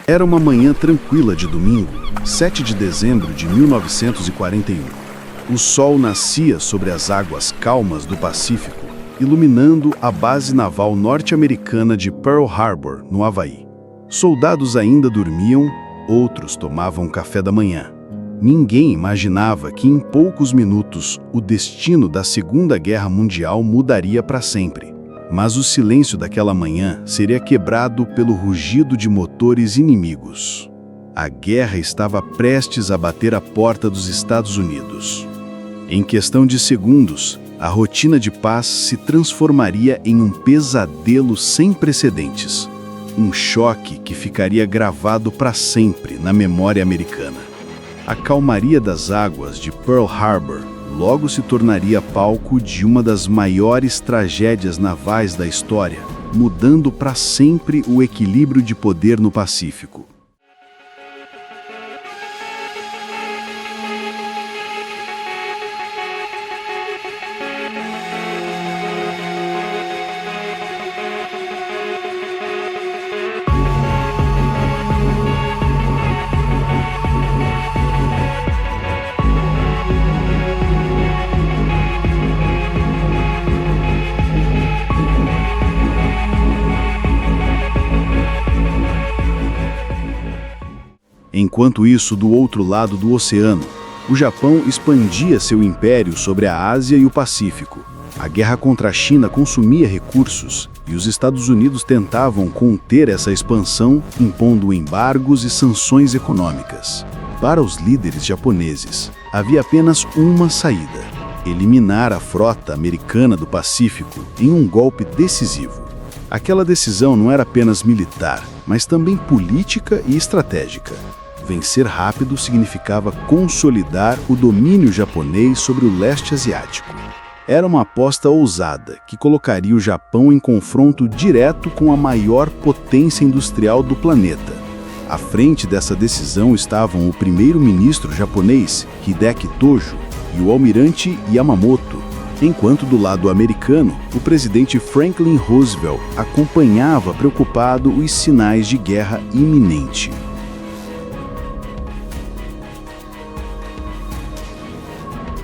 Era uma manhã tranquila de domingo, 7 de dezembro de 1941. O sol nascia sobre as águas calmas do Pacífico, iluminando a base naval norte-americana de Pearl Harbor, no Havaí. Soldados ainda dormiam, outros tomavam café da manhã. Ninguém imaginava que em poucos minutos o destino da Segunda Guerra Mundial mudaria para sempre. Mas o silêncio daquela manhã seria quebrado pelo rugido de motores inimigos. A guerra estava prestes a bater a porta dos Estados Unidos. Em questão de segundos, a rotina de paz se transformaria em um pesadelo sem precedentes. Um choque que ficaria gravado para sempre na memória americana. A calmaria das águas de Pearl Harbor logo se tornaria palco de uma das maiores tragédias navais da história, mudando para sempre o equilíbrio de poder no Pacífico. Enquanto isso, do outro lado do oceano, o Japão expandia seu império sobre a Ásia e o Pacífico. A guerra contra a China consumia recursos e os Estados Unidos tentavam conter essa expansão, impondo embargos e sanções econômicas. Para os líderes japoneses, havia apenas uma saída: eliminar a frota americana do Pacífico em um golpe decisivo. Aquela decisão não era apenas militar, mas também política e estratégica. Vencer rápido significava consolidar o domínio japonês sobre o leste asiático. Era uma aposta ousada que colocaria o Japão em confronto direto com a maior potência industrial do planeta. À frente dessa decisão estavam o primeiro-ministro japonês, Hideki Tojo, e o almirante Yamamoto, enquanto do lado americano, o presidente Franklin Roosevelt acompanhava preocupado os sinais de guerra iminente.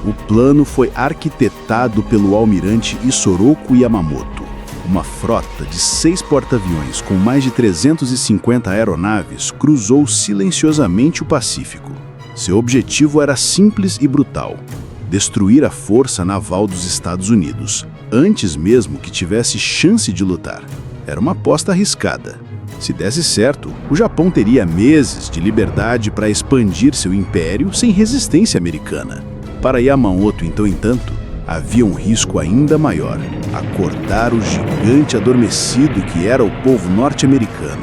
O plano foi arquitetado pelo almirante Isoroku Yamamoto. Uma frota de 6 porta-aviões com mais de 350 aeronaves cruzou silenciosamente o Pacífico. Seu objetivo era simples e brutal: destruir a força naval dos Estados Unidos, antes mesmo que tivesse chance de lutar. Era uma aposta arriscada. Se desse certo, o Japão teria meses de liberdade para expandir seu império sem resistência americana. Para Yamamoto, entanto, havia um risco ainda maior: acordar o gigante adormecido que era o povo norte-americano.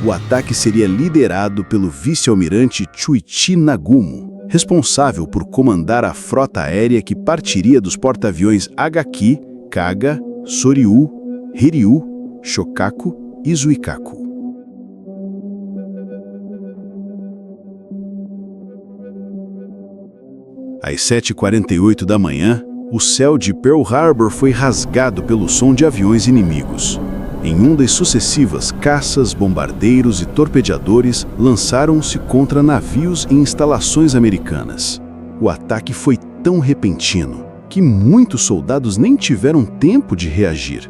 O ataque seria liderado pelo vice-almirante Chuichi Nagumo, responsável por comandar a frota aérea que partiria dos porta-aviões Agaki, Kaga, Soryu, Hiryu, Shokaku e Zuikaku. Às 7h48 da manhã, o céu de Pearl Harbor foi rasgado pelo som de aviões inimigos. Em ondas sucessivas, caças, bombardeiros e torpedeadores lançaram-se contra navios e instalações americanas. O ataque foi tão repentino que muitos soldados nem tiveram tempo de reagir.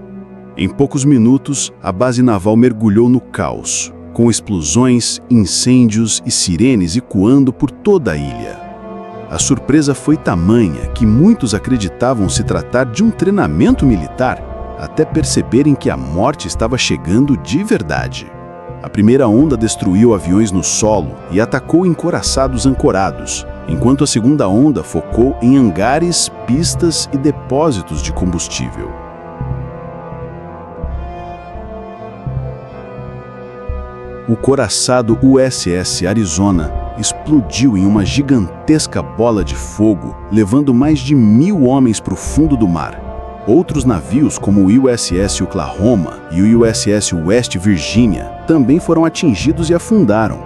Em poucos minutos, a base naval mergulhou no caos, com explosões, incêndios e sirenes ecoando por toda a ilha. A surpresa foi tamanha que muitos acreditavam se tratar de um treinamento militar, até perceberem que a morte estava chegando de verdade. A primeira onda destruiu aviões no solo e atacou encouraçados ancorados, enquanto a segunda onda focou em hangares, pistas e depósitos de combustível. O couraçado USS Arizona explodiu em uma gigantesca bola de fogo, levando mais de 1.000 homens para o fundo do mar. Outros navios, como o USS Oklahoma e o USS West Virginia, também foram atingidos e afundaram.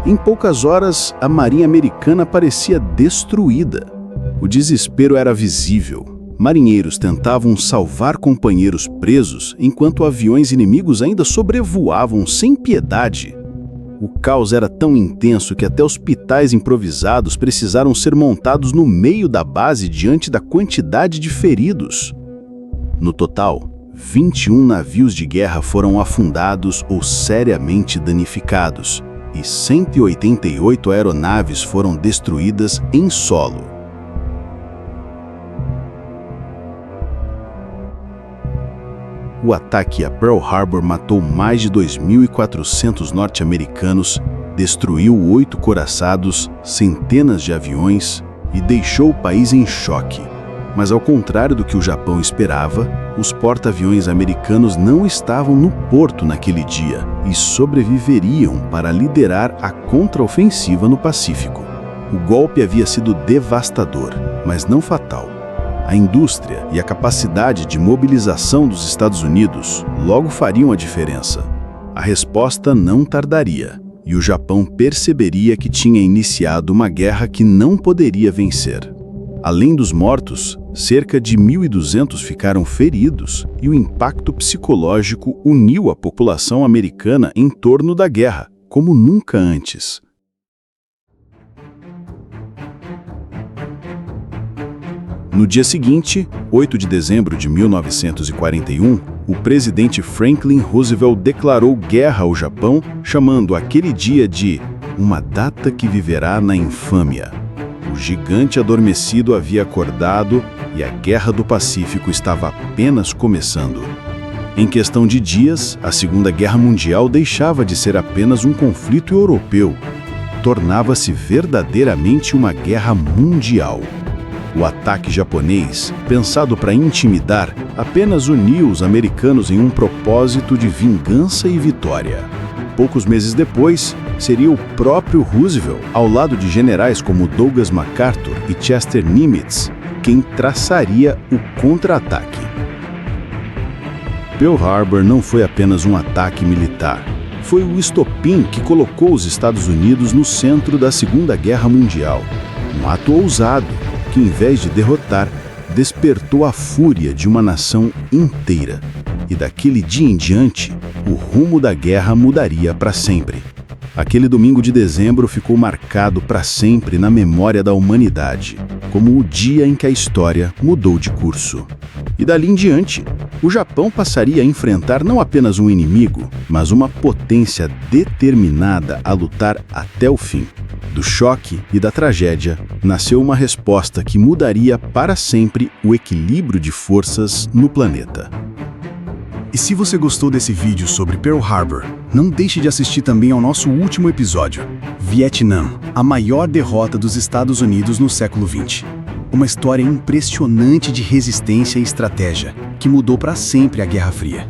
Em poucas horas, a Marinha Americana parecia destruída. O desespero era visível. Marinheiros tentavam salvar companheiros presos, enquanto aviões inimigos ainda sobrevoavam sem piedade. O caos era tão intenso que até hospitais improvisados precisaram ser montados no meio da base diante da quantidade de feridos. No total, 21 navios de guerra foram afundados ou seriamente danificados, e 188 aeronaves foram destruídas em solo. O ataque a Pearl Harbor matou mais de 2.400 norte-americanos, destruiu 8 coraçados, centenas de aviões e deixou o país em choque. Mas ao contrário do que o Japão esperava, os porta-aviões americanos não estavam no porto naquele dia e sobreviveriam para liderar a contraofensiva no Pacífico. O golpe havia sido devastador, mas não fatal. A indústria e a capacidade de mobilização dos Estados Unidos logo fariam a diferença. A resposta não tardaria, e o Japão perceberia que tinha iniciado uma guerra que não poderia vencer. Além dos mortos, cerca de 1.200 ficaram feridos, e o impacto psicológico uniu a população americana em torno da guerra, como nunca antes. No dia seguinte, 8 de dezembro de 1941, o presidente Franklin Roosevelt declarou guerra ao Japão, chamando aquele dia de uma data que viverá na infâmia. O gigante adormecido havia acordado e a Guerra do Pacífico estava apenas começando. Em questão de dias, a Segunda Guerra Mundial deixava de ser apenas um conflito europeu. Tornava-se verdadeiramente uma guerra mundial. O ataque japonês, pensado para intimidar, apenas uniu os americanos em um propósito de vingança e vitória. Poucos meses depois, seria o próprio Roosevelt, ao lado de generais como Douglas MacArthur e Chester Nimitz, quem traçaria o contra-ataque. Pearl Harbor não foi apenas um ataque militar. Foi o estopim que colocou os Estados Unidos no centro da Segunda Guerra Mundial. Um ato ousado, que, em vez de derrotar, despertou a fúria de uma nação inteira. E daquele dia em diante, o rumo da guerra mudaria para sempre. Aquele domingo de dezembro ficou marcado para sempre na memória da humanidade, como o dia em que a história mudou de curso. E dali em diante, o Japão passaria a enfrentar não apenas um inimigo, mas uma potência determinada a lutar até o fim. Do choque e da tragédia, nasceu uma resposta que mudaria para sempre o equilíbrio de forças no planeta. E se você gostou desse vídeo sobre Pearl Harbor, não deixe de assistir também ao nosso último episódio, Vietnã, a maior derrota dos Estados Unidos no século XX. Uma história impressionante de resistência e estratégia, que mudou para sempre a Guerra Fria.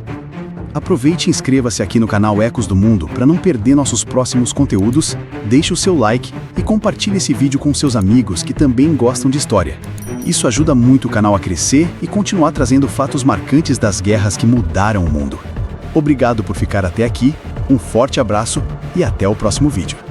Aproveite e inscreva-se aqui no canal Ecos do Mundo para não perder nossos próximos conteúdos, deixe o seu like e compartilhe esse vídeo com seus amigos que também gostam de história. Isso ajuda muito o canal a crescer e continuar trazendo fatos marcantes das guerras que mudaram o mundo. Obrigado por ficar até aqui, um forte abraço e até o próximo vídeo.